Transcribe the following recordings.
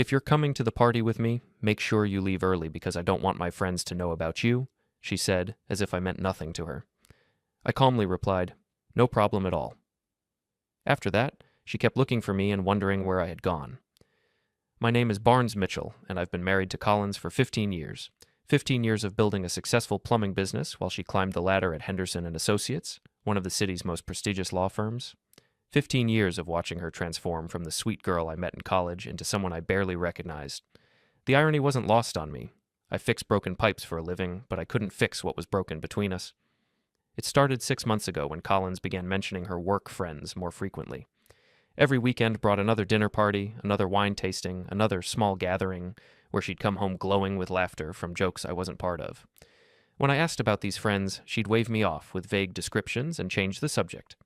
If you're coming to the party with me, make sure you leave early because I don't want my friends to know about you, she said, as if I meant nothing to her. I calmly replied, no problem at all. After that, she kept looking for me and wondering where I had gone. My name is Barnes Mitchell, and I've been married to Collins for 15 years. 15 years of building a successful plumbing business while she climbed the ladder at Henderson and Associates, one of the city's most prestigious law firms. 15 years of watching her transform from the sweet girl I met in college into someone I barely recognized. The irony wasn't lost on me. I fix broken pipes for a living, but I couldn't fix what was broken between us. It started 6 months ago when Collins began mentioning her work friends more frequently. Every weekend brought another dinner party, another wine tasting, another small gathering, where she'd come home glowing with laughter from jokes I wasn't part of. When I asked about these friends, she'd wave me off with vague descriptions and change the subject.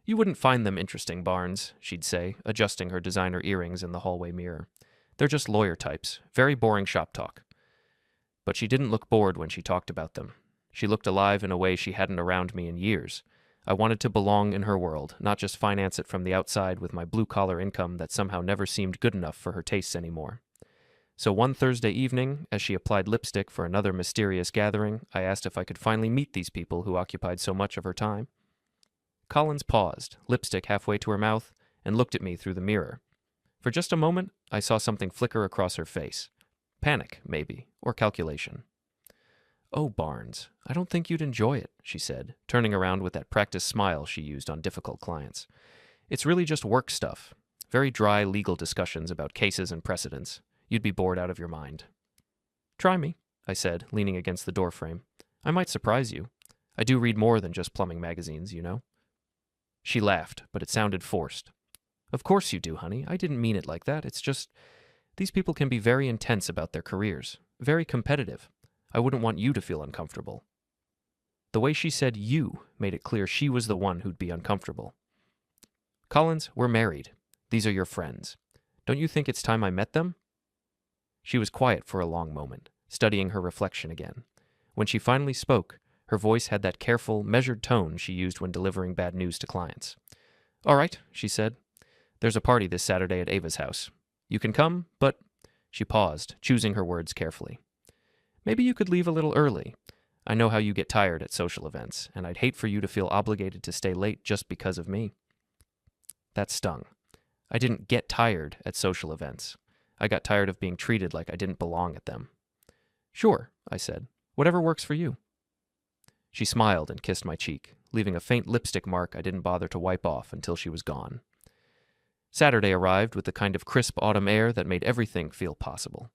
You wouldn't find them interesting, Barnes, she'd say, adjusting her designer earrings in the hallway mirror. They're just lawyer types, very boring shop talk. But she didn't look bored when she talked about them. She looked alive in a way she hadn't around me in years. I wanted to belong in her world, not just finance it from the outside with my blue-collar income that somehow never seemed good enough for her tastes anymore. So one Thursday evening, as she applied lipstick for another mysterious gathering, I asked if I could finally meet these people who occupied so much of her time. Collins paused, lipstick halfway to her mouth, and looked at me through the mirror. For just a moment, I saw something flicker across her face. Panic, maybe, or calculation. Oh, Barnes, I don't think you'd enjoy it, she said, turning around with that practiced smile she used on difficult clients. It's really just work stuff. Very dry legal discussions about cases and precedents. You'd be bored out of your mind. Try me, I said, leaning against the doorframe. I might surprise you. I do read more than just plumbing magazines, you know. She laughed, but it sounded forced. Of course you do, honey. I didn't mean it like that. It's just, these people can be very intense about their careers, very competitive. I wouldn't want you to feel uncomfortable. The way she said you made it clear she was the one who'd be uncomfortable. Collins, we're married. These are your friends. Don't you think it's time I met them? She was quiet for a long moment, studying her reflection again. When she finally spoke, her voice had that careful, measured tone she used when delivering bad news to clients. All right, she said. There's a party this Saturday at Ava's house. You can come, but... She paused, choosing her words carefully. Maybe you could leave a little early. I know how you get tired at social events, and I'd hate for you to feel obligated to stay late just because of me. That stung. I didn't get tired at social events. I got tired of being treated like I didn't belong at them. Sure, I said. Whatever works for you. She smiled and kissed my cheek, leaving a faint lipstick mark I didn't bother to wipe off until she was gone. Saturday arrived with the kind of crisp autumn air that made everything feel possible.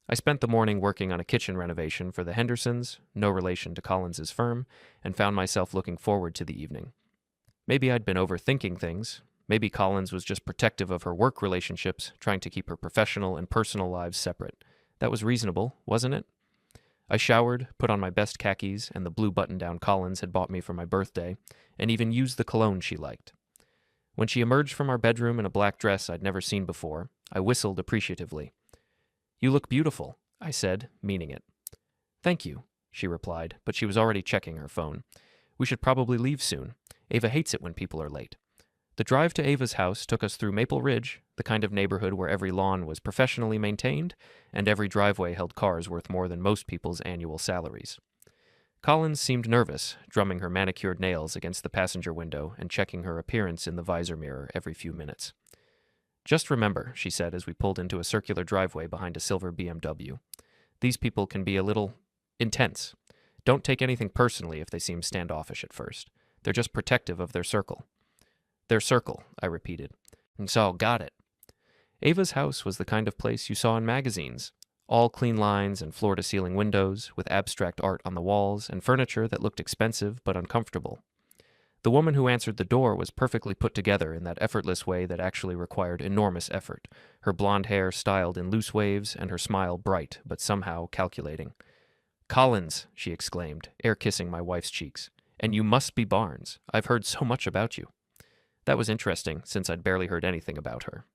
I spent the morning working on a kitchen renovation for the Hendersons, no relation to Collins's firm, and found myself looking forward to the evening. Maybe I'd been overthinking things. Maybe Collins was just protective of her work relationships, trying to keep her professional and personal lives separate. That was reasonable, wasn't it? I showered, put on my best khakis and the blue button-down Collins had bought me for my birthday, and even used the cologne she liked. When she emerged from our bedroom in a black dress I'd never seen before, I whistled appreciatively. You look beautiful, I said, meaning it. Thank you, she replied, but she was already checking her phone. We should probably leave soon. Ava hates it when people are late. The drive to Ava's house took us through Maple Ridge, the kind of neighborhood where every lawn was professionally maintained and every driveway held cars worth more than most people's annual salaries. Collins seemed nervous, drumming her manicured nails against the passenger window and checking her appearance in the visor mirror every few minutes. Just remember, she said as we pulled into a circular driveway behind a silver BMW. These people can be a little intense. Don't take anything personally if they seem standoffish at first. They're just protective of their circle. Their circle, I repeated. And so, got it. Ava's house was the kind of place you saw in magazines. All clean lines and floor-to-ceiling windows, with abstract art on the walls and furniture that looked expensive but uncomfortable. The woman who answered the door was perfectly put together in that effortless way that actually required enormous effort, her blonde hair styled in loose waves and her smile bright but somehow calculating. Collins, she exclaimed, air-kissing my wife's cheeks. And you must be Barnes. I've heard so much about you. That was interesting, since I'd barely heard anything about her.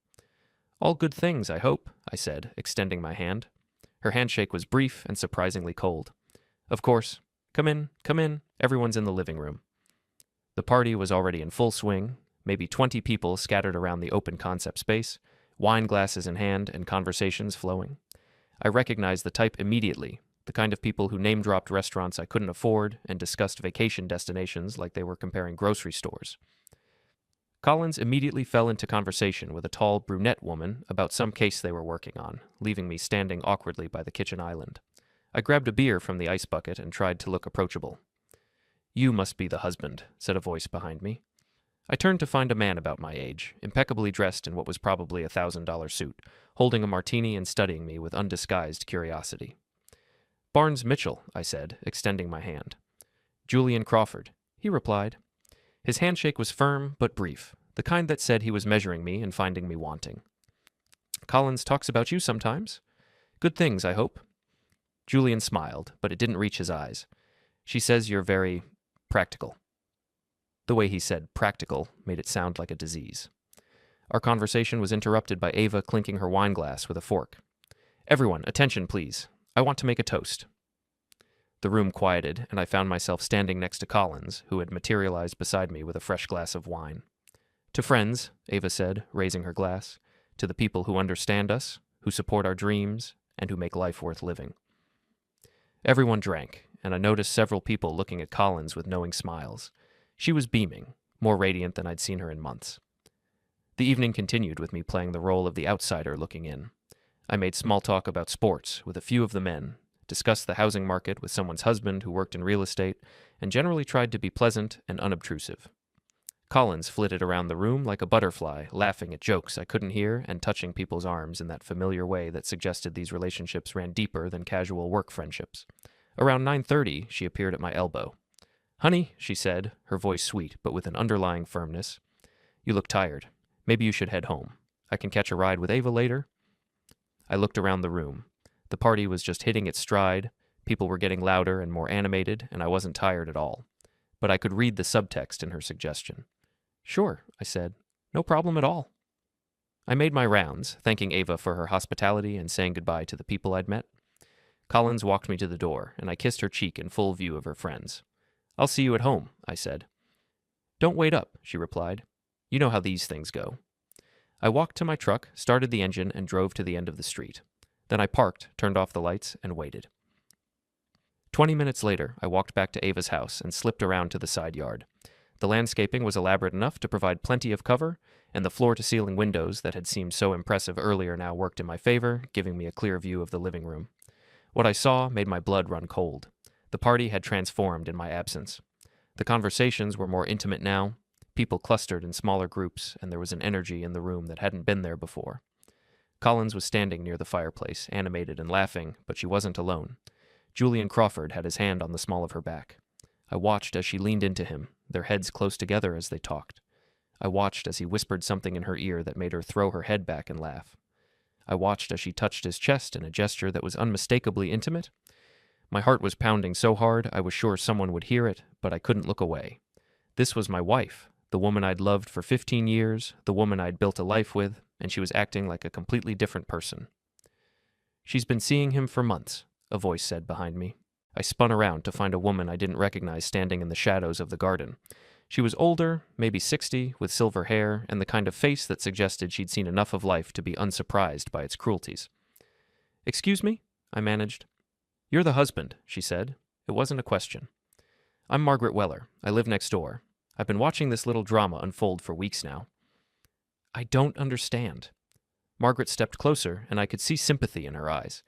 All good things, I hope, I said, extending my hand. Her handshake was brief and surprisingly cold. Of course. Come in, everyone's in the living room. The party was already in full swing, maybe 20 people scattered around the open concept space, wine glasses in hand and conversations flowing. I recognized the type immediately, the kind of people who name-dropped restaurants I couldn't afford and discussed vacation destinations like they were comparing grocery stores. Collins immediately fell into conversation with a tall brunette woman about some case they were working on, leaving me standing awkwardly by the kitchen island. I grabbed a beer from the ice bucket and tried to look approachable. "You must be the husband," said a voice behind me. I turned to find a man about my age, impeccably dressed in what was probably a $1,000 suit, holding a martini and studying me with undisguised curiosity. "Barnes Mitchell," I said, extending my hand. "Julian Crawford," he replied. His handshake was firm but brief, the kind that said he was measuring me and finding me wanting. "Collins talks about you sometimes. Good things, I hope." Julian smiled, but it didn't reach his eyes. "She says you're very practical." The way he said practical made it sound like a disease. Our conversation was interrupted by Ava clinking her wine glass with a fork. "Everyone, attention, please. I want to make a toast." The room quieted, and I found myself standing next to Collins, who had materialized beside me with a fresh glass of wine. "To friends," Ava said, raising her glass. "To the people who understand us, who support our dreams, and who make life worth living." Everyone drank, and I noticed several people looking at Collins with knowing smiles. She was beaming, more radiant than I'd seen her in months. The evening continued with me playing the role of the outsider looking in. I made small talk about sports with a few of the men, discussed the housing market with someone's husband who worked in real estate, and generally tried to be pleasant and unobtrusive. Collins flitted around the room like a butterfly, laughing at jokes I couldn't hear and touching people's arms in that familiar way that suggested these relationships ran deeper than casual work friendships. Around 9:30, she appeared at my elbow. "Honey," she said, her voice sweet but with an underlying firmness, "you look tired. Maybe you should head home. I can catch a ride with Ava later." I looked around the room. The party was just hitting its stride, people were getting louder and more animated, and I wasn't tired at all. But I could read the subtext in her suggestion. "Sure," I said. "No problem at all." I made my rounds, thanking Ava for her hospitality and saying goodbye to the people I'd met. Collins walked me to the door, and I kissed her cheek in full view of her friends. "I'll see you at home," I said. "Don't wait up," she replied. "You know how these things go." I walked to my truck, started the engine, and drove to the end of the street. Then I parked, turned off the lights, and waited. 20 minutes later, I walked back to Ava's house and slipped around to the side yard. The landscaping was elaborate enough to provide plenty of cover, and the floor-to-ceiling windows that had seemed so impressive earlier now worked in my favor, giving me a clear view of the living room. What I saw made my blood run cold. The party had transformed in my absence. The conversations were more intimate now. People clustered in smaller groups, and there was an energy in the room that hadn't been there before. Collins was standing near the fireplace, animated and laughing, but she wasn't alone. Julian Crawford had his hand on the small of her back. I watched as she leaned into him, their heads close together as they talked. I watched as he whispered something in her ear that made her throw her head back and laugh. I watched as she touched his chest in a gesture that was unmistakably intimate. My heart was pounding so hard I was sure someone would hear it, but I couldn't look away. This was my wife, the woman I'd loved for 15 years, the woman I'd built a life with, and she was acting like a completely different person. "She's been seeing him for months," a voice said behind me. I spun around to find a woman I didn't recognize standing in the shadows of the garden. She was older, maybe 60, with silver hair and the kind of face that suggested she'd seen enough of life to be unsurprised by its cruelties. "Excuse me?" I managed. "You're the husband," she said. It wasn't a question. "I'm Margaret Weller. I live next door. I've been watching this little drama unfold for weeks now." "I don't understand." Margaret stepped closer, and I could see sympathy in her eyes.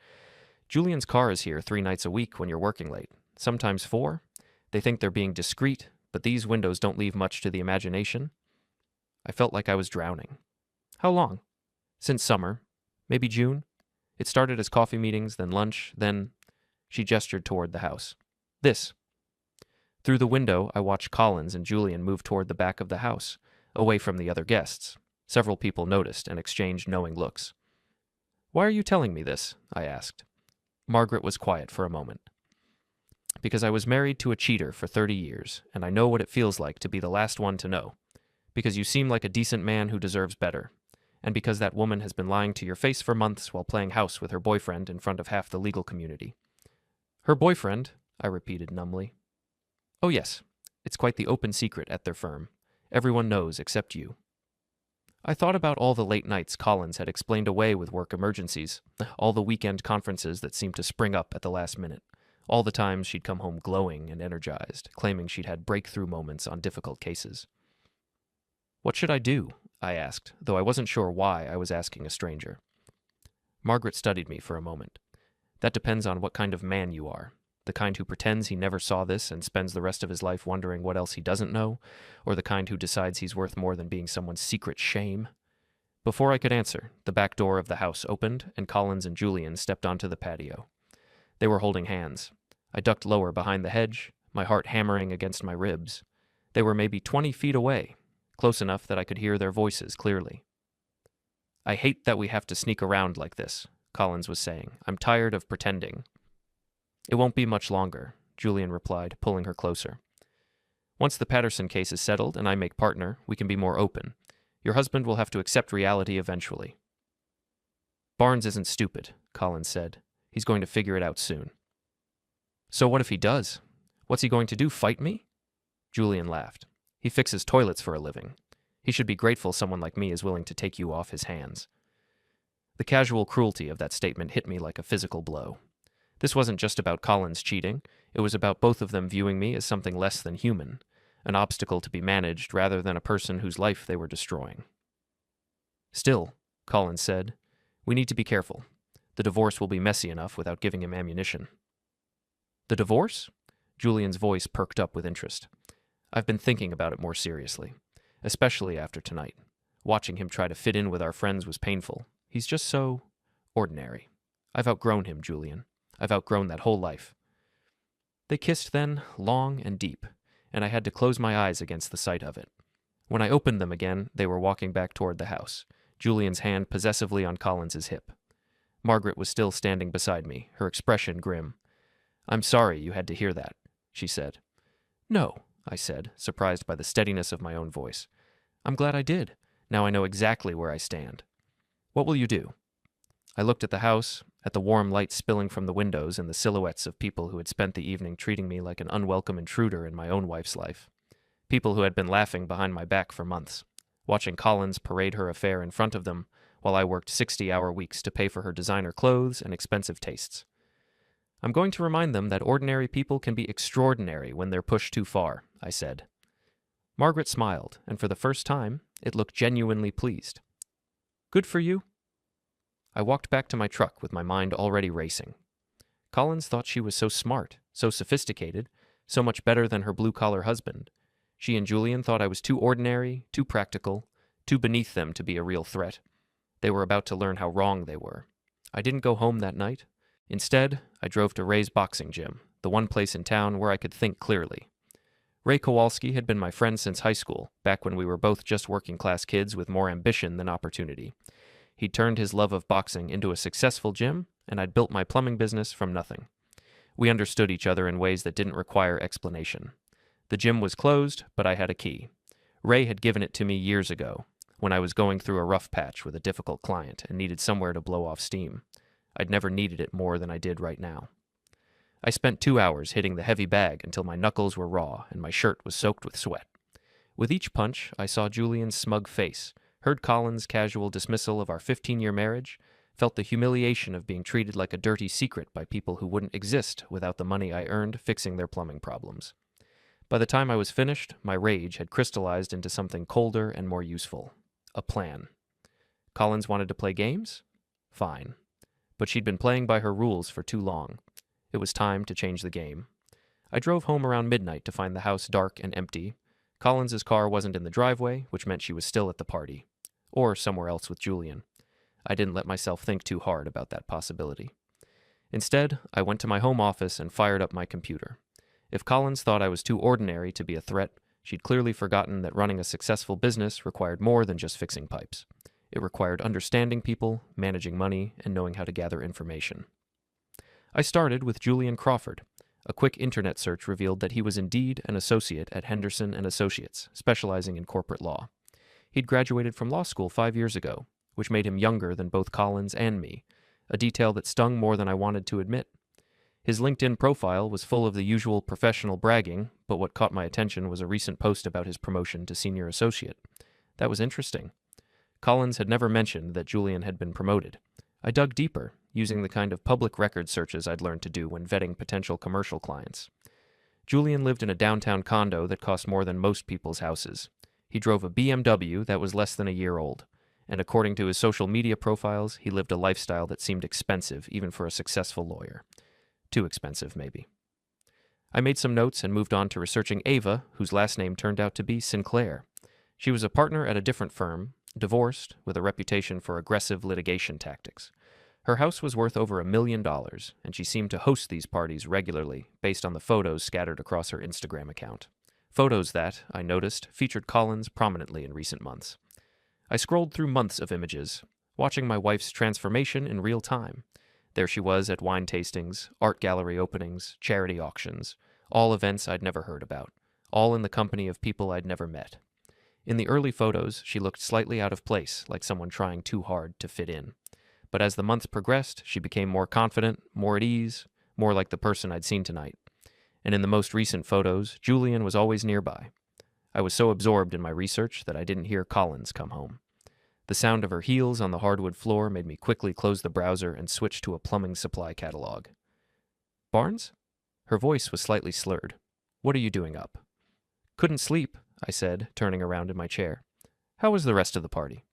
"Julian's car is here 3 nights a week when you're working late, sometimes 4. They think they're being discreet, but these windows don't leave much to the imagination." I felt like I was drowning. "How long?" "Since summer. Maybe June. It started as coffee meetings, then lunch, then—" She gestured toward the house. "This." Through the window, I watched Collins and Julian move toward the back of the house, away from the other guests. Several people noticed and exchanged knowing looks. "Why are you telling me this?" I asked. Margaret was quiet for a moment. "Because I was married to a cheater for 30 years, and I know what it feels like to be the last one to know. Because you seem like a decent man who deserves better. And because that woman has been lying to your face for months while playing house with her boyfriend in front of half the legal community." "Her boyfriend?" I repeated numbly. "Oh yes, it's quite the open secret at their firm. Everyone knows except you." I thought about all the late nights Collins had explained away with work emergencies, all the weekend conferences that seemed to spring up at the last minute, all the times she'd come home glowing and energized, claiming she'd had breakthrough moments on difficult cases. "What should I do?" I asked, though I wasn't sure why I was asking a stranger. Margaret studied me for a moment. "That depends on what kind of man you are. The kind who pretends he never saw this and spends the rest of his life wondering what else he doesn't know, or the kind who decides he's worth more than being someone's secret shame?" Before I could answer, the back door of the house opened, and Collins and Julian stepped onto the patio. They were holding hands. I ducked lower behind the hedge, my heart hammering against my ribs. They were maybe 20 feet away, close enough that I could hear their voices clearly. "I hate that we have to sneak around like this," Collins was saying. "I'm tired of pretending." "It won't be much longer," Julian replied, pulling her closer. "Once the Patterson case is settled and I make partner, we can be more open. Your husband will have to accept reality eventually." "Barnes isn't stupid," Collins said. "He's going to figure it out soon." "So what if he does? What's he going to do, fight me?" Julian laughed. "He fixes toilets for a living. He should be grateful someone like me is willing to take you off his hands." The casual cruelty of that statement hit me like a physical blow. This wasn't just about Collins cheating, it was about both of them viewing me as something less than human, an obstacle to be managed rather than a person whose life they were destroying. "Still," Collins said, "we need to be careful. The divorce will be messy enough without giving him ammunition." "The divorce?" Julian's voice perked up with interest. "I've been thinking about it more seriously, especially after tonight. Watching him try to fit in with our friends was painful. He's just so ordinary. I've outgrown him, Julian. I've outgrown that whole life." They kissed then, long and deep, and I had to close my eyes against the sight of it. When I opened them again, they were walking back toward the house, Julian's hand possessively on Collins's hip. Margaret was still standing beside me, her expression grim. "I'm sorry you had to hear that," she said. "No," I said, surprised by the steadiness of my own voice. "I'm glad I did. Now I know exactly where I stand. What will you do?" I looked at the house, at the warm light spilling from the windows and the silhouettes of people who had spent the evening treating me like an unwelcome intruder in my own wife's life. People who had been laughing behind my back for months, watching Collins parade her affair in front of them while I worked 60-hour weeks to pay for her designer clothes and expensive tastes. "I'm going to remind them that ordinary people can be extraordinary when they're pushed too far," I said. Margaret smiled, and for the first time, it looked genuinely pleased. "Good for you." I walked back to my truck with my mind already racing. Collins thought she was so smart, so sophisticated, so much better than her blue-collar husband. She and Julian thought I was too ordinary, too practical, too beneath them to be a real threat. They were about to learn how wrong they were. I didn't go home that night. Instead, I drove to Ray's boxing gym, the one place in town where I could think clearly. Ray Kowalski had been my friend since high school, back when we were both just working-class kids with more ambition than opportunity. He'd turned his love of boxing into a successful gym, and I'd built my plumbing business from nothing. We understood each other in ways that didn't require explanation. The gym was closed, but I had a key. Ray had given it to me years ago, when I was going through a rough patch with a difficult client and needed somewhere to blow off steam. I'd never needed it more than I did right now. I spent 2 hours hitting the heavy bag until my knuckles were raw and my shirt was soaked with sweat. With each punch, I saw Julian's smug face, heard Collins' casual dismissal of our 15-year marriage, felt the humiliation of being treated like a dirty secret by people who wouldn't exist without the money I earned fixing their plumbing problems. By the time I was finished, my rage had crystallized into something colder and more useful. A plan. Collins wanted to play games? Fine. But she'd been playing by her rules for too long. It was time to change the game. I drove home around midnight to find the house dark and empty. Collins's car wasn't in the driveway, which meant she was still at the party. Or somewhere else with Julian. I didn't let myself think too hard about that possibility. Instead, I went to my home office and fired up my computer. If Collins thought I was too ordinary to be a threat, she'd clearly forgotten that running a successful business required more than just fixing pipes. It required understanding people, managing money, and knowing how to gather information. I started with Julian Crawford. A quick internet search revealed that he was indeed an associate at Henderson & Associates, specializing in corporate law. He'd graduated from law school 5 years ago, which made him younger than both Collins and me, a detail that stung more than I wanted to admit. His LinkedIn profile was full of the usual professional bragging, but what caught my attention was a recent post about his promotion to senior associate. That was interesting. Collins had never mentioned that Julian had been promoted. I dug deeper, using the kind of public record searches I'd learned to do when vetting potential commercial clients. Julian lived in a downtown condo that cost more than most people's houses. He drove a BMW that was less than a year old, and according to his social media profiles, he lived a lifestyle that seemed expensive even for a successful lawyer. Too expensive, maybe. I made some notes and moved on to researching Ava, whose last name turned out to be Sinclair. She was a partner at a different firm, divorced, with a reputation for aggressive litigation tactics. Her house was worth over $1 million, and she seemed to host these parties regularly, based on the photos scattered across her Instagram account. Photos that, I noticed, featured Collins prominently in recent months. I scrolled through months of images, watching my wife's transformation in real time. There she was at wine tastings, art gallery openings, charity auctions, all events I'd never heard about, all in the company of people I'd never met. In the early photos, she looked slightly out of place, like someone trying too hard to fit in. But as the months progressed, she became more confident, more at ease, more like the person I'd seen tonight. And in the most recent photos, Julian was always nearby. I was so absorbed in my research that I didn't hear Collins come home. The sound of her heels on the hardwood floor made me quickly close the browser and switch to a plumbing supply catalog. Barnes? Her voice was slightly slurred. What are you doing up? Couldn't sleep, I said, turning around in my chair. How was the rest of the party?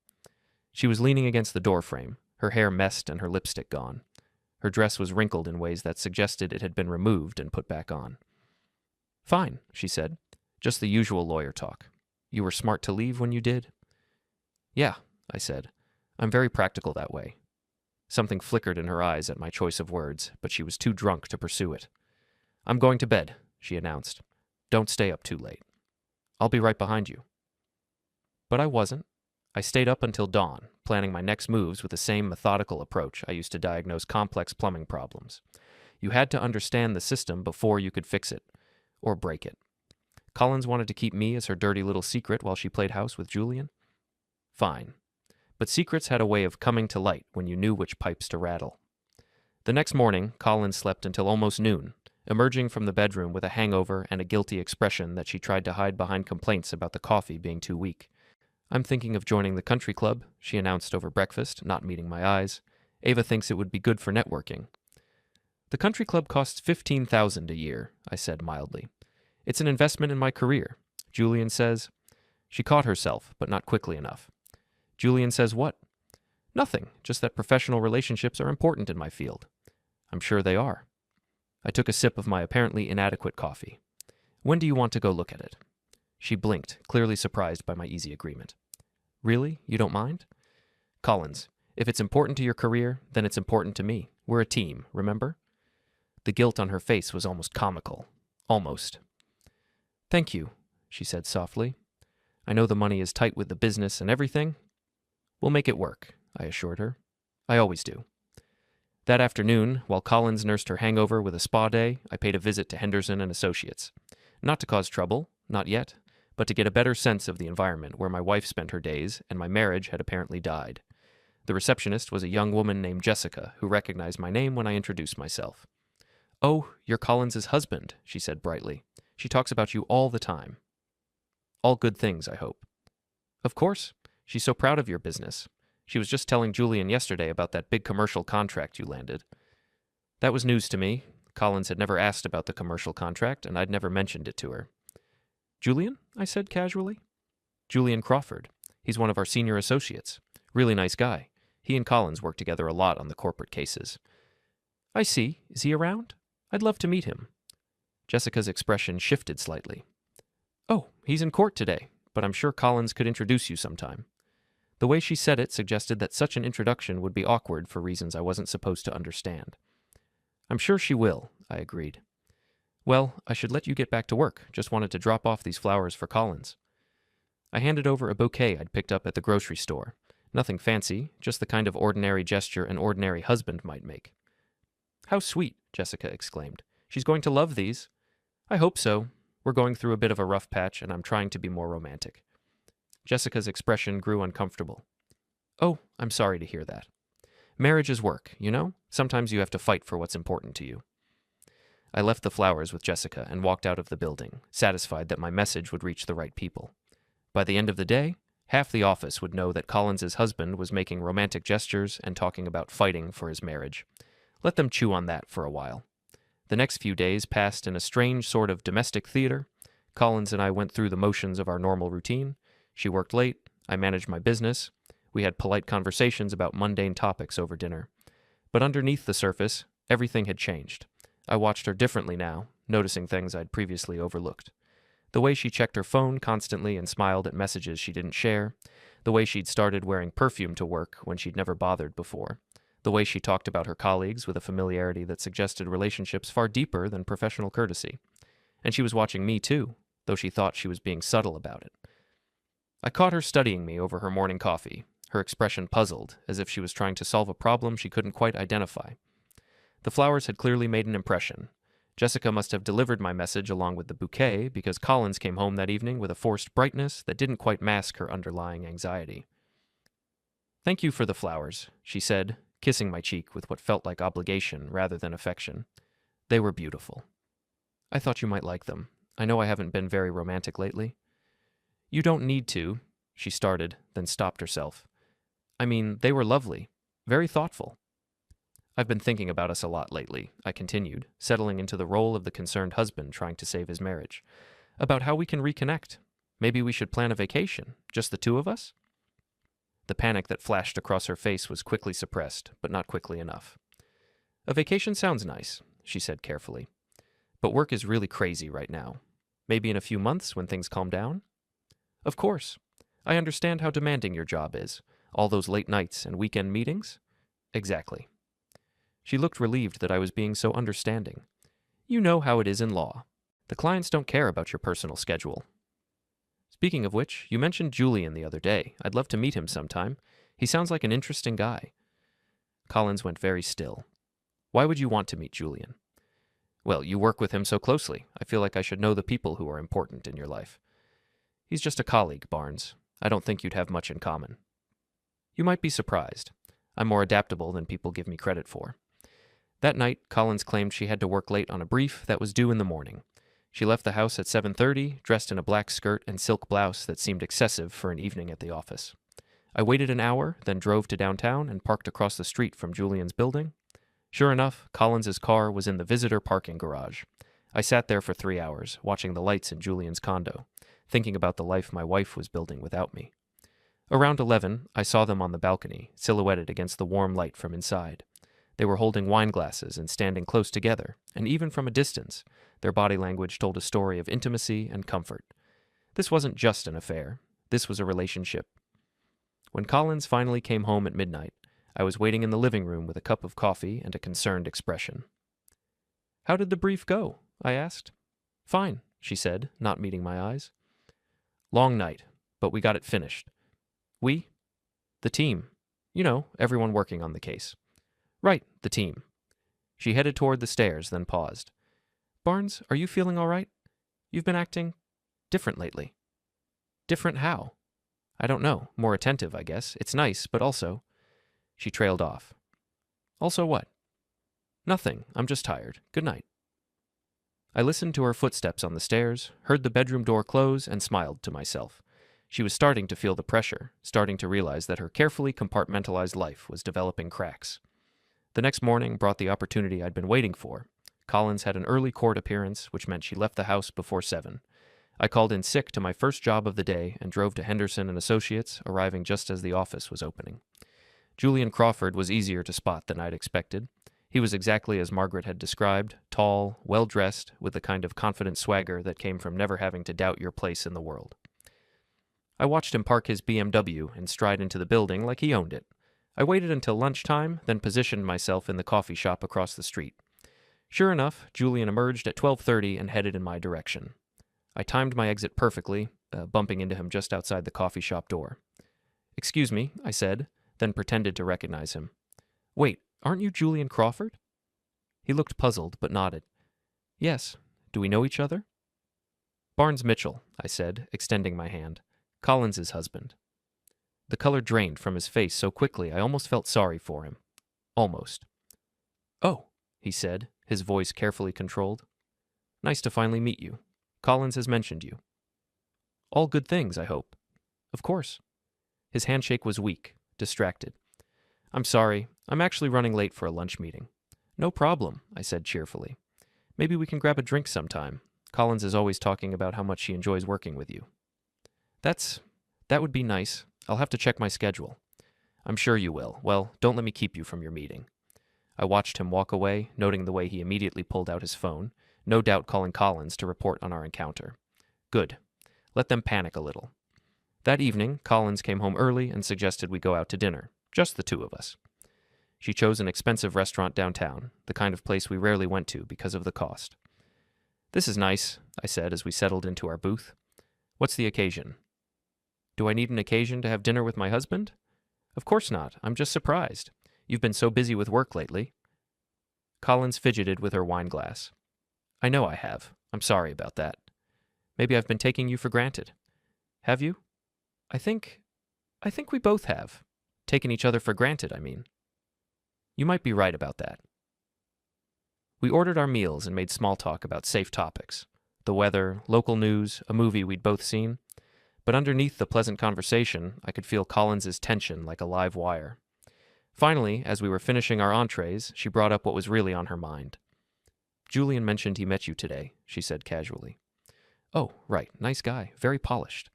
She was leaning against the doorframe, her hair messed and her lipstick gone. Her dress was wrinkled in ways that suggested it had been removed and put back on. Fine, she said. Just the usual lawyer talk. You were smart to leave when you did? Yeah, I said. I'm very practical that way. Something flickered in her eyes at my choice of words, but she was too drunk to pursue it. I'm going to bed, she announced. Don't stay up too late. I'll be right behind you. But I wasn't. I stayed up until dawn, planning my next moves with the same methodical approach I used to diagnose complex plumbing problems. You had to understand the system before you could fix it, or break it. Collins wanted to keep me as her dirty little secret while she played house with Julian. Fine. But secrets had a way of coming to light when you knew which pipes to rattle. The next morning, Collins slept until almost noon, emerging from the bedroom with a hangover and a guilty expression that she tried to hide behind complaints about the coffee being too weak. I'm thinking of joining the country club, she announced over breakfast, not meeting my eyes. Ava thinks it would be good for networking. The country club costs $15,000 a year, I said mildly. It's an investment in my career. Julian says. She caught herself, but not quickly enough. Julian says what? Nothing, just that professional relationships are important in my field. I'm sure they are. I took a sip of my apparently inadequate coffee. When do you want to go look at it? She blinked, clearly surprised by my easy agreement. Really? You don't mind? Collins, if it's important to your career, then it's important to me. We're a team, remember? The guilt on her face was almost comical. Almost. Thank you, she said softly. I know the money is tight with the business and everything. We'll make it work, I assured her. I always do. That afternoon, while Collins nursed her hangover with a spa day, I paid a visit to Henderson & Associates. Not to cause trouble, not yet, but to get a better sense of the environment where my wife spent her days and my marriage had apparently died. The receptionist was a young woman named Jessica, who recognized my name when I introduced myself. Oh, you're Collins's husband, she said brightly. She talks about you all the time. All good things, I hope. Of course. She's so proud of your business. She was just telling Julian yesterday about that big commercial contract you landed. That was news to me. Collins had never asked about the commercial contract, and I'd never mentioned it to her. Julian? I said casually. Julian Crawford. He's one of our senior associates. Really nice guy. He and Collins work together a lot on the corporate cases. I see. Is he around? I'd love to meet him. Jessica's expression shifted slightly. Oh, he's in court today, but I'm sure Collins could introduce you sometime. The way she said it suggested that such an introduction would be awkward for reasons I wasn't supposed to understand. I'm sure she will, I agreed. Well, I should let you get back to work. Just wanted to drop off these flowers for Collins. I handed over a bouquet I'd picked up at the grocery store. Nothing fancy, just the kind of ordinary gesture an ordinary husband might make. How sweet, Jessica exclaimed. She's going to love these. I hope so. We're going through a bit of a rough patch, and I'm trying to be more romantic. Jessica's expression grew uncomfortable. Oh, I'm sorry to hear that. Marriage is work, you know? Sometimes you have to fight for what's important to you. I left the flowers with Jessica and walked out of the building, satisfied that my message would reach the right people. By the end of the day, Half the office would know that Collins's husband was making romantic gestures and talking about fighting for his marriage. Let them chew on that for a while. The next few days passed in a strange sort of domestic theater. Collins and I went through the motions of our normal routine. She worked late. I managed my business. We had polite conversations about mundane topics over dinner. But underneath the surface, everything had changed. I watched her differently now, noticing things I'd previously overlooked. The way she checked her phone constantly and smiled at messages she didn't share. The way she'd started wearing perfume to work when she'd never bothered before. The way she talked about her colleagues with a familiarity that suggested relationships far deeper than professional courtesy. And she was watching me too, though she thought she was being subtle about it. I caught her studying me over her morning coffee, her expression puzzled, as if she was trying to solve a problem she couldn't quite identify. The flowers had clearly made an impression. Jessica must have delivered my message along with the bouquet because Collins came home that evening with a forced brightness that didn't quite mask her underlying anxiety. "Thank you for the flowers," she said, kissing my cheek with what felt like obligation rather than affection. "They were beautiful. I thought you might like them. I know I haven't been very romantic lately." "You don't need to," she started, then stopped herself. "I mean, they were lovely. Very thoughtful." "I've been thinking about us a lot lately," I continued, settling into the role of the concerned husband trying to save his marriage. "About how we can reconnect. Maybe we should plan a vacation, just the two of us?" The panic that flashed across her face was quickly suppressed, but not quickly enough. "A vacation sounds nice," she said carefully. "But work is really crazy right now. Maybe in a few months when things calm down?" "Of course. I understand how demanding your job is. All those late nights and weekend meetings?" "Exactly." She looked relieved that I was being so understanding. "You know how it is in law. The clients don't care about your personal schedule." "Speaking of which, you mentioned Julian the other day. I'd love to meet him sometime. He sounds like an interesting guy." Collins went very still. "Why would you want to meet Julian?" "Well, you work with him so closely. I feel like I should know the people who are important in your life." "He's just a colleague, Barnes. I don't think you'd have much in common." "You might be surprised. I'm more adaptable than people give me credit for." That night, Collins claimed she had to work late on a brief that was due in the morning. She left the house at 7:30, dressed in a black skirt and silk blouse that seemed excessive for an evening at the office. I waited an hour, then drove to downtown and parked across the street from Julian's building. Sure enough, Collins's car was in the visitor parking garage. I sat there for 3 hours, watching the lights in Julian's condo, thinking about the life my wife was building without me. Around 11, I saw them on the balcony, silhouetted against the warm light from inside. They were holding wine glasses and standing close together, and even from a distance, their body language told a story of intimacy and comfort. This wasn't just an affair. This was a relationship. When Collins finally came home at midnight, I was waiting in the living room with a cup of coffee and a concerned expression. "How did the brief go?" I asked. "Fine," she said, not meeting my eyes. "Long night, but we got it finished." "We?" "The team. You know, everyone working on the case." "Right, the team." She headed toward the stairs, then paused. "Barnes, are you feeling all right? You've been acting different lately." "Different how?" "I don't know. More attentive, I guess. It's nice, but also—" She trailed off. "Also what?" "Nothing. I'm just tired. Good night." I listened to her footsteps on the stairs, heard the bedroom door close, and smiled to myself. She was starting to feel the pressure, starting to realize that her carefully compartmentalized life was developing cracks. The next morning brought the opportunity I'd been waiting for. Collins had an early court appearance, which meant she left the house before 7. I called in sick to my first job of the day and drove to Henderson and Associates, arriving just as the office was opening. Julian Crawford was easier to spot than I'd expected. He was exactly as Margaret had described, tall, well-dressed, with the kind of confident swagger that came from never having to doubt your place in the world. I watched him park his BMW and stride into the building like he owned it. I waited until lunchtime, then positioned myself in the coffee shop across the street. Sure enough, Julian emerged at 12:30 and headed in my direction. I timed my exit perfectly, bumping into him just outside the coffee shop door. "Excuse me," I said, then pretended to recognize him. "Wait, aren't you Julian Crawford?" He looked puzzled, but nodded. "Yes. Do we know each other?" "Barnes Mitchell," I said, extending my hand. "Collins's husband." The color drained from his face so quickly I almost felt sorry for him. Almost. "Oh," he said, his voice carefully controlled. "Nice to finally meet you. Collins has mentioned you." "All good things, I hope." "Of course." His handshake was weak, distracted. I'm sorry, I'm actually running late for a lunch meeting. No problem, I said cheerfully. Maybe we can grab a drink sometime. Collins is always talking about how much she enjoys working with you. That would be nice. I'll have to check my schedule. I'm sure you will. Well, don't let me keep you from your meeting. I watched him walk away, noting the way he immediately pulled out his phone, no doubt calling Collins to report on our encounter. Good. Let them panic a little. That evening, Collins came home early and suggested we go out to dinner, just the two of us. She chose an expensive restaurant downtown, the kind of place we rarely went to because of the cost. This is nice, I said as we settled into our booth. What's the occasion? Do I need an occasion to have dinner with my husband? Of course not. I'm just surprised. You've been so busy with work lately. Collins fidgeted with her wine glass. I know I have. I'm sorry about that. Maybe I've been taking you for granted. Have you? I think we both have. Taken each other for granted, I mean. You might be right about that. We ordered our meals and made small talk about safe topics. The weather, local news, a movie we'd both seen. But underneath the pleasant conversation, I could feel Collins's tension like a live wire. Finally, as we were finishing our entrees, she brought up what was really on her mind. Julian mentioned he met you today, she said casually. Oh, right, nice guy, very polished.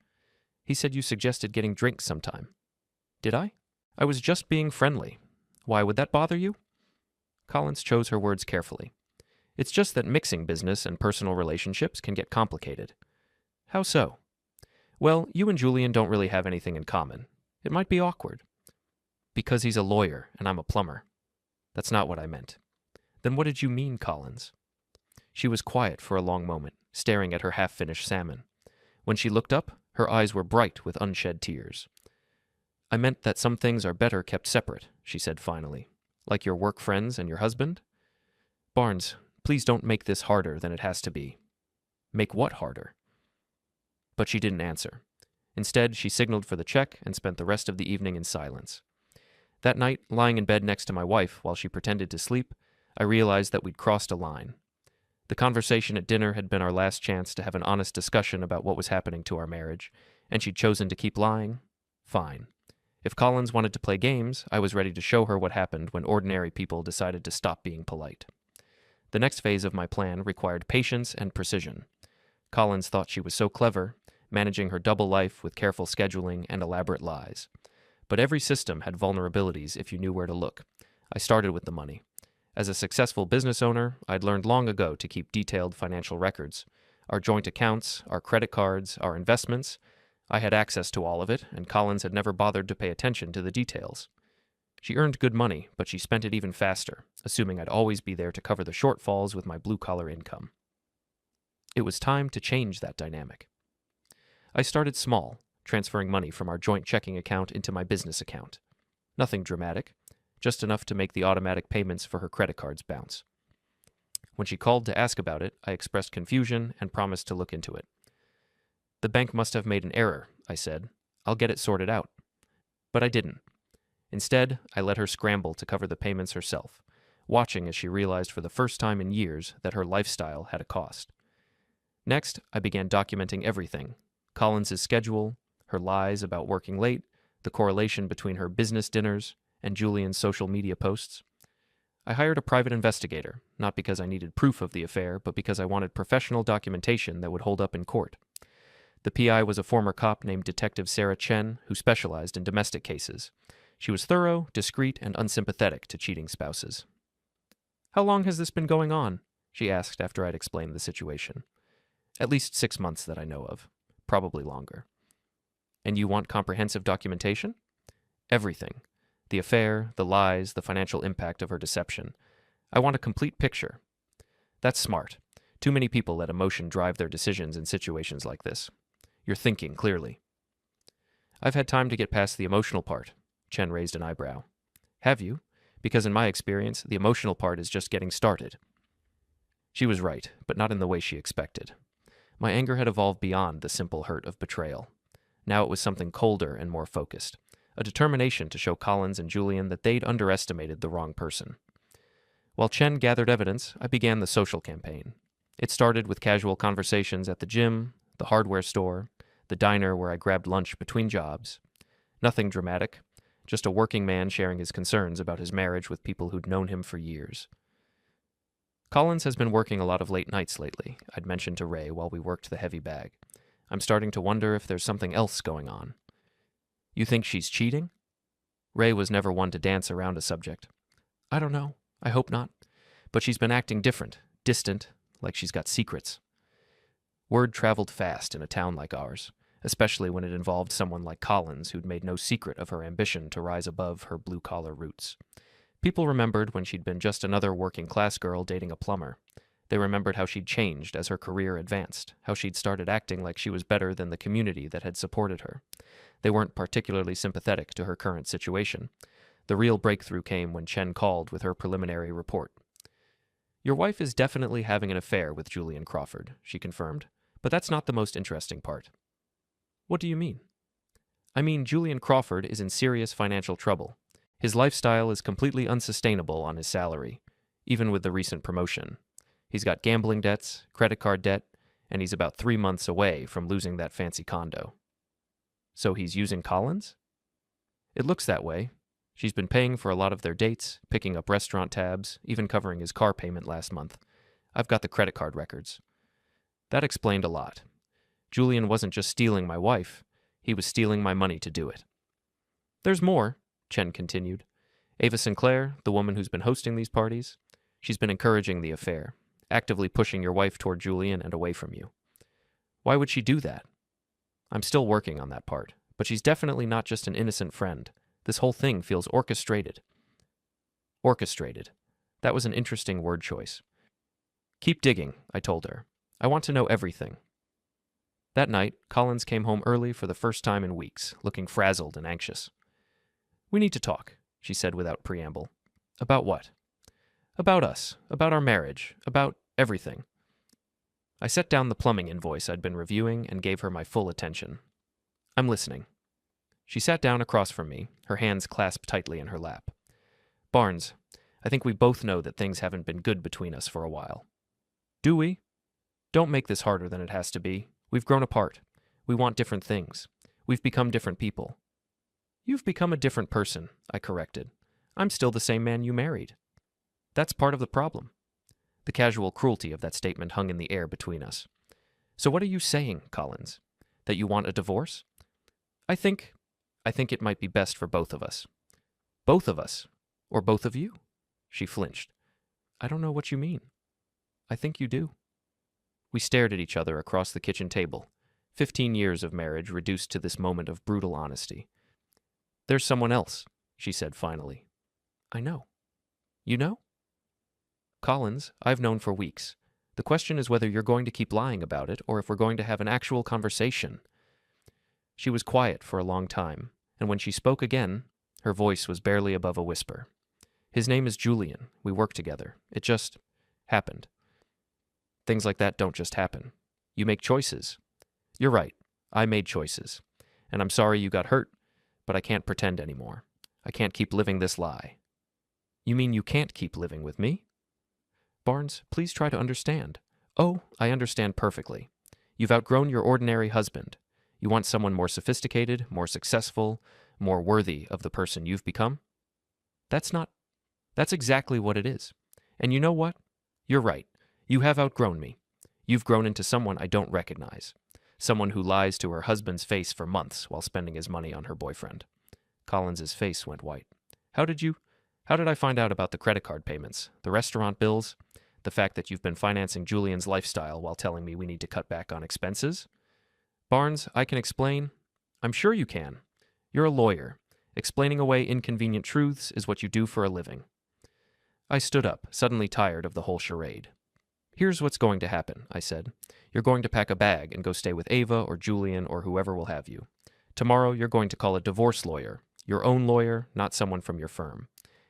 He said you suggested getting drinks sometime. Did I? I was just being friendly. Why, would that bother you? Collins chose her words carefully. It's just that mixing business and personal relationships can get complicated. How so? Well, you and Julian don't really have anything in common. It might be awkward. Because he's a lawyer and I'm a plumber. That's not what I meant. Then what did you mean, Collins? She was quiet for a long moment, staring at her half-finished salmon. When she looked up, her eyes were bright with unshed tears. I meant that some things are better kept separate, she said finally. Like your work friends and your husband? Barnes, please don't make this harder than it has to be. Make what harder? But she didn't answer. Instead, she signaled for the check and spent the rest of the evening in silence. That night, lying in bed next to my wife while she pretended to sleep, I realized that we'd crossed a line. The conversation at dinner had been our last chance to have an honest discussion about what was happening to our marriage, and she'd chosen to keep lying. Fine. If Collins wanted to play games, I was ready to show her what happened when ordinary people decided to stop being polite. The next phase of my plan required patience and precision. Collins thought she was so clever, managing her double life with careful scheduling and elaborate lies. But every system had vulnerabilities if you knew where to look. I started with the money. As a successful business owner, I'd learned long ago to keep detailed financial records. Our joint accounts, our credit cards, our investments. I had access to all of it, and Collins had never bothered to pay attention to the details. She earned good money, but she spent it even faster, assuming I'd always be there to cover the shortfalls with my blue-collar income. It was time to change that dynamic. I started small, transferring money from our joint checking account into my business account. Nothing dramatic, just enough to make the automatic payments for her credit cards bounce. When she called to ask about it, I expressed confusion and promised to look into it. The bank must have made an error, I said. I'll get it sorted out. But I didn't. Instead, I let her scramble to cover the payments herself, watching as she realized for the first time in years that her lifestyle had a cost. Next, I began documenting everything. Collins's schedule, her lies about working late, the correlation between her business dinners, and Julian's social media posts. I hired a private investigator, not because I needed proof of the affair, but because I wanted professional documentation that would hold up in court. The PI was a former cop named Detective Sarah Chen, who specialized in domestic cases. She was thorough, discreet, and unsympathetic to cheating spouses. How long has this been going on? She asked after I'd explained the situation. At least 6 months that I know of. Probably longer. And you want comprehensive documentation? Everything. The affair, the lies, the financial impact of her deception. I want a complete picture. That's smart. Too many people let emotion drive their decisions in situations like this. You're thinking clearly. I've had time to get past the emotional part. Chen raised an eyebrow. Have you? Because in my experience, the emotional part is just getting started. She was right, but not in the way she expected. My anger had evolved beyond the simple hurt of betrayal. Now it was something colder and more focused. A determination to show Collins and Julian that they'd underestimated the wrong person. While Chen gathered evidence, I began the social campaign. It started with casual conversations at the gym, the hardware store, the diner where I grabbed lunch between jobs. Nothing dramatic, just a working man sharing his concerns about his marriage with people who'd known him for years. Collins has been working a lot of late nights lately, I'd mentioned to Ray while we worked the heavy bag. I'm starting to wonder if there's something else going on. You think she's cheating? Ray was never one to dance around a subject. I don't know. I hope not. But she's been acting different, distant, like she's got secrets. Word traveled fast in a town like ours, especially when it involved someone like Collins who'd made no secret of her ambition to rise above her blue-collar roots. People remembered when she'd been just another working-class girl dating a plumber. They remembered how she'd changed as her career advanced, how she'd started acting like she was better than the community that had supported her. They weren't particularly sympathetic to her current situation. The real breakthrough came when Chen called with her preliminary report. Your wife is definitely having an affair with Julian Crawford, she confirmed, but that's not the most interesting part. What do you mean? I mean, Julian Crawford is in serious financial trouble. His lifestyle is completely unsustainable on his salary, even with the recent promotion. He's got gambling debts, credit card debt, and he's about 3 months away from losing that fancy condo. So he's using Collins? It looks that way. She's been paying for a lot of their dates, picking up restaurant tabs, even covering his car payment last month. I've got the credit card records. That explained a lot. Julian wasn't just stealing my wife, he was stealing my money to do it. There's more, Chen continued. Ava Sinclair, the woman who's been hosting these parties, she's been encouraging the affair, actively pushing your wife toward Julian and away from you. Why would she do that? I'm still working on that part, but she's definitely not just an innocent friend. This whole thing feels orchestrated. Orchestrated. That was an interesting word choice. Keep digging, I told her. I want to know everything. That night, Collins came home early for the first time in weeks, looking frazzled and anxious. We need to talk, she said without preamble. About what? About us, about our marriage, about everything. I set down the plumbing invoice I'd been reviewing and gave her my full attention. I'm listening. She sat down across from me, her hands clasped tightly in her lap. Barnes, I think we both know that things haven't been good between us for a while. Do we? Don't make this harder than it has to be. We've grown apart. We want different things. We've become different people. You've become a different person, I corrected. I'm still the same man you married. That's part of the problem. The casual cruelty of that statement hung in the air between us. So what are you saying, Collins? That you want a divorce? I think it might be best for both of us. Both of us? Or both of you? She flinched. I don't know what you mean. I think you do. We stared at each other across the kitchen table, 15 years of marriage reduced to this moment of brutal honesty. There's someone else, she said finally. I know. You know? Collins, I've known for weeks. The question is whether you're going to keep lying about it or if we're going to have an actual conversation. She was quiet for a long time, and when she spoke again, her voice was barely above a whisper. His name is Julian. We work together. It just happened. Things like that don't just happen. You make choices. You're right. I made choices. And I'm sorry you got hurt, but I can't pretend anymore. I can't keep living this lie. You mean you can't keep living with me? Barnes, please try to understand. Oh, I understand perfectly. You've outgrown your ordinary husband. You want someone more sophisticated, more successful, more worthy of the person you've become? That's exactly what it is. And you know what? You're right. You have outgrown me. You've grown into someone I don't recognize. Someone who lies to her husband's face for months while spending his money on her boyfriend. Collins's face went white. How did I find out about the credit card payments, the restaurant bills, the fact that you've been financing Julian's lifestyle while telling me we need to cut back on expenses? Barnes, I can explain. I'm sure you can. You're a lawyer. Explaining away inconvenient truths is what you do for a living. I stood up, suddenly tired of the whole charade. Here's what's going to happen, I said. You're going to pack a bag and go stay with Ava or Julian or whoever will have you. Tomorrow you're going to call a divorce lawyer, your own lawyer, not someone from your firm.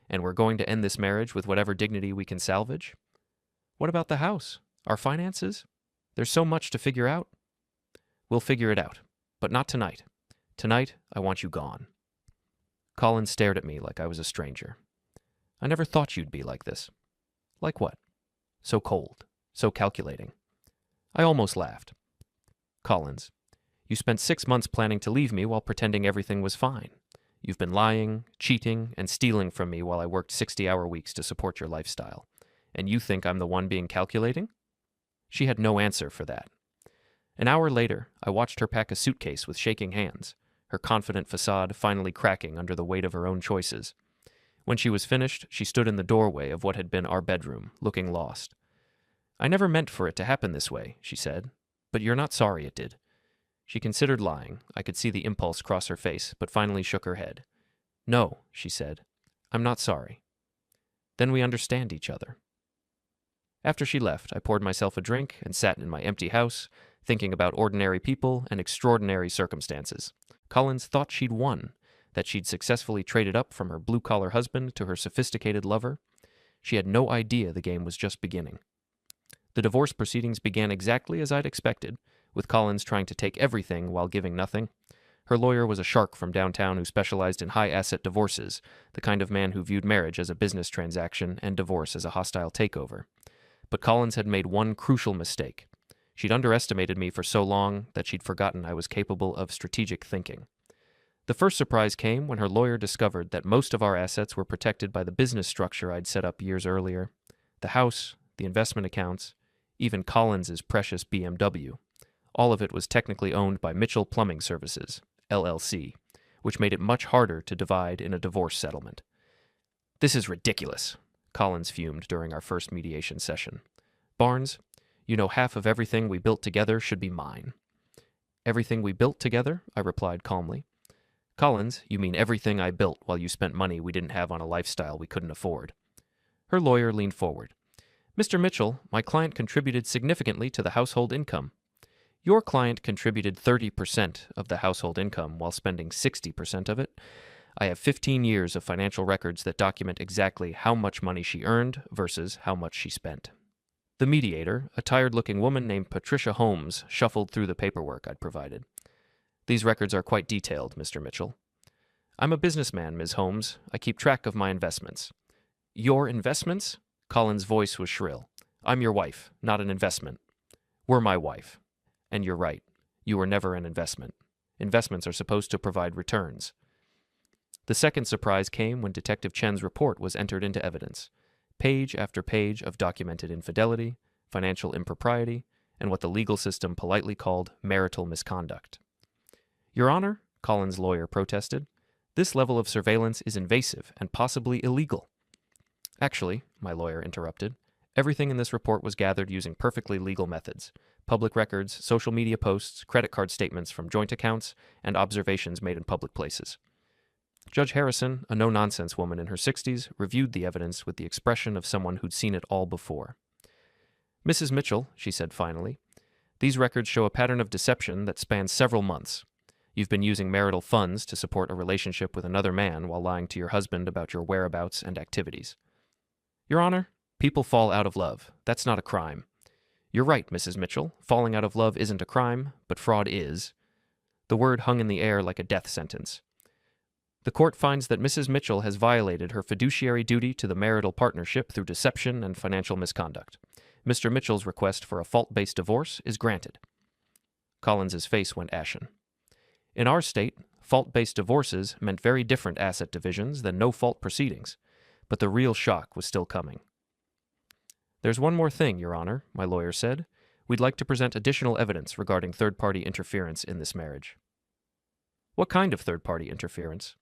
And we're going to end this marriage with whatever dignity we can salvage. What about the house? Our finances? There's so much to figure out. We'll figure it out, but not tonight. Tonight, I want you gone. Collins stared at me like I was a stranger. I never thought you'd be like this. Like what? So cold, so calculating. I almost laughed. Collins, You spent 6 months planning to leave me while pretending everything was fine. You've been lying, cheating, and stealing from me while I worked 60-hour weeks to support your lifestyle. And you think I'm the one being calculating?" She had no answer for that. An hour later, I watched her pack a suitcase with shaking hands, her confident facade finally cracking under the weight of her own choices. When she was finished, she stood in the doorway of what had been our bedroom, looking lost. "I never meant for it to happen this way," she said, "but you're not sorry it did." She considered lying. I could see the impulse cross her face, but finally shook her head. "No," she said, "I'm not sorry." "Then we understand each other." After she left, I poured myself a drink and sat in my empty house, thinking about ordinary people and extraordinary circumstances. Collins thought she'd won, that she'd successfully traded up from her blue-collar husband to her sophisticated lover. She had no idea the game was just beginning. The divorce proceedings began exactly as I'd expected, with Collins trying to take everything while giving nothing. Her lawyer was a shark from downtown who specialized in high-asset divorces, the kind of man who viewed marriage as a business transaction and divorce as a hostile takeover. But Collins had made one crucial mistake. She'd underestimated me for so long that she'd forgotten I was capable of strategic thinking. The first surprise came when her lawyer discovered that most of our assets were protected by the business structure I'd set up years earlier. The house, the investment accounts, even Collins's precious BMW. All of it was technically owned by Mitchell Plumbing Services, LLC, which made it much harder to divide in a divorce settlement. "This is ridiculous," Collins fumed during our first mediation session. "Barnes, you know half of everything we built together should be mine." "Everything we built together?" I replied calmly. "Collins, you mean everything I built while you spent money we didn't have on a lifestyle we couldn't afford." Her lawyer leaned forward. "Mr. Mitchell, my client contributed significantly to the household income. Your client contributed 30% of the household income while spending 60% of it. I have 15 years of financial records that document exactly how much money she earned versus how much she spent." The mediator, a tired-looking woman named Patricia Holmes, shuffled through the paperwork I'd provided. "These records are quite detailed, Mr. Mitchell." "I'm a businessman, Ms. Holmes. I keep track of my investments." "Your investments?" Colin's voice was shrill. "I'm your wife, not an investment." "We're my wife. And you're right. You were never an investment. Investments are supposed to provide returns." The second surprise came when Detective Chen's report was entered into evidence. Page after page of documented infidelity, financial impropriety, and what the legal system politely called marital misconduct. "Your Honor," Colin's lawyer protested, "this level of surveillance is invasive and possibly illegal." "Actually," my lawyer interrupted, "everything in this report was gathered using perfectly legal methods. Public records, social media posts, credit card statements from joint accounts, and observations made in public places." Judge Harrison, a no-nonsense woman in her 60s, reviewed the evidence with the expression of someone who'd seen it all before. "Mrs. Mitchell," she said finally, "these records show a pattern of deception that spans several months. You've been using marital funds to support a relationship with another man while lying to your husband about your whereabouts and activities." "Your Honor, people fall out of love. That's not a crime." "You're right, Mrs. Mitchell. Falling out of love isn't a crime, but fraud is." The word hung in the air like a death sentence. "The court finds that Mrs. Mitchell has violated her fiduciary duty to the marital partnership through deception and financial misconduct. Mr. Mitchell's request for a fault-based divorce is granted." Collins's face went ashen. In our state, fault-based divorces meant very different asset divisions than no-fault proceedings, but the real shock was still coming. "There's one more thing, Your Honor," my lawyer said. "We'd like to present additional evidence regarding third-party interference in this marriage." "What kind of third-party interference?"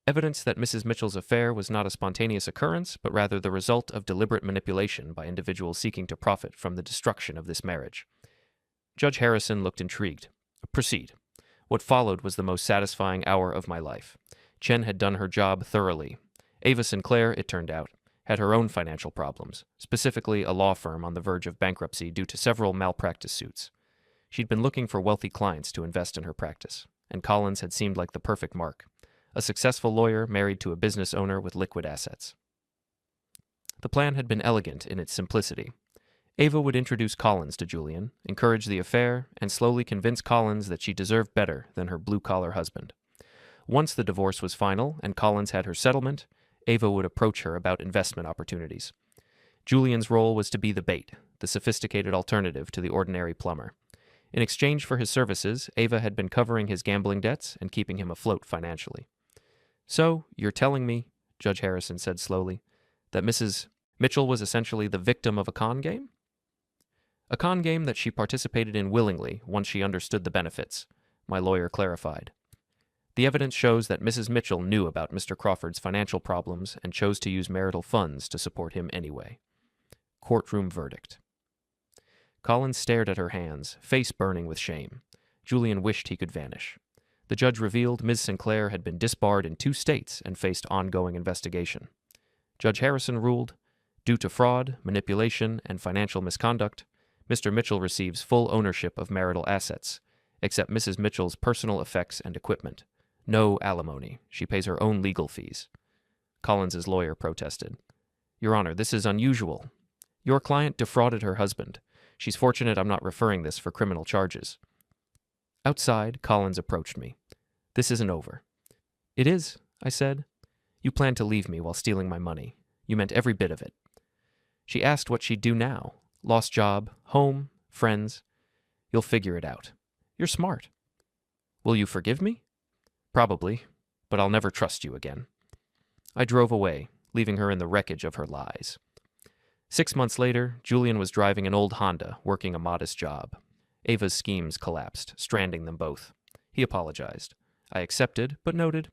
"Evidence that Mrs. Mitchell's affair was not a spontaneous occurrence, but rather the result of deliberate manipulation by individuals seeking to profit from the destruction of this marriage." Judge Harrison looked intrigued. "Proceed." What followed was the most satisfying hour of my life. Chen had done her job thoroughly. Ava Sinclair, it turned out, had her own financial problems, specifically a law firm on the verge of bankruptcy due to several malpractice suits. She'd been looking for wealthy clients to invest in her practice, and Collins had seemed like the perfect mark. A successful lawyer married to a business owner with liquid assets. The plan had been elegant in its simplicity. Ava would introduce Collins to Julian, encourage the affair, and slowly convince Collins that she deserved better than her blue-collar husband. Once the divorce was final and Collins had her settlement, Ava would approach her about investment opportunities. Julian's role was to be the bait, the sophisticated alternative to the ordinary plumber. In exchange for his services, Ava had been covering his gambling debts and keeping him afloat financially. So, you're telling me, Judge Harrison said slowly, that Mrs. Mitchell was essentially the victim of a con game? A con game that she participated in willingly once she understood the benefits, my lawyer clarified. The evidence shows that Mrs. Mitchell knew about Mr. Crawford's financial problems and chose to use marital funds to support him anyway. Courtroom verdict. Collins stared at her hands, face burning with shame. Julian wished he could vanish. The judge revealed Ms. Sinclair had been disbarred in 2 states and faced ongoing investigation. Judge Harrison ruled, due to fraud, manipulation, and financial misconduct, Mr. Mitchell receives full ownership of marital assets, except Mrs. Mitchell's personal effects and equipment. No alimony. She pays her own legal fees. Collins's lawyer protested. Your Honor, this is unusual. Your client defrauded her husband. She's fortunate I'm not referring this for criminal charges. Outside, Collins approached me. This isn't over. It is, I said. You planned to leave me while stealing my money. You meant every bit of it. She asked what she'd do now. Lost job, home, friends. You'll figure it out. You're smart. Will you forgive me? Probably, but I'll never trust you again. I drove away, leaving her in the wreckage of her lies. 6 months later, Julian was driving an old Honda, working a modest job. Ava's schemes collapsed, stranding them both. He apologized. I accepted, but noted,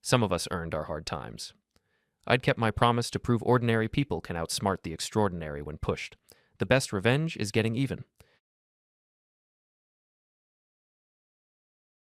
some of us earned our hard times. I'd kept my promise to prove ordinary people can outsmart the extraordinary when pushed. The best revenge is getting even.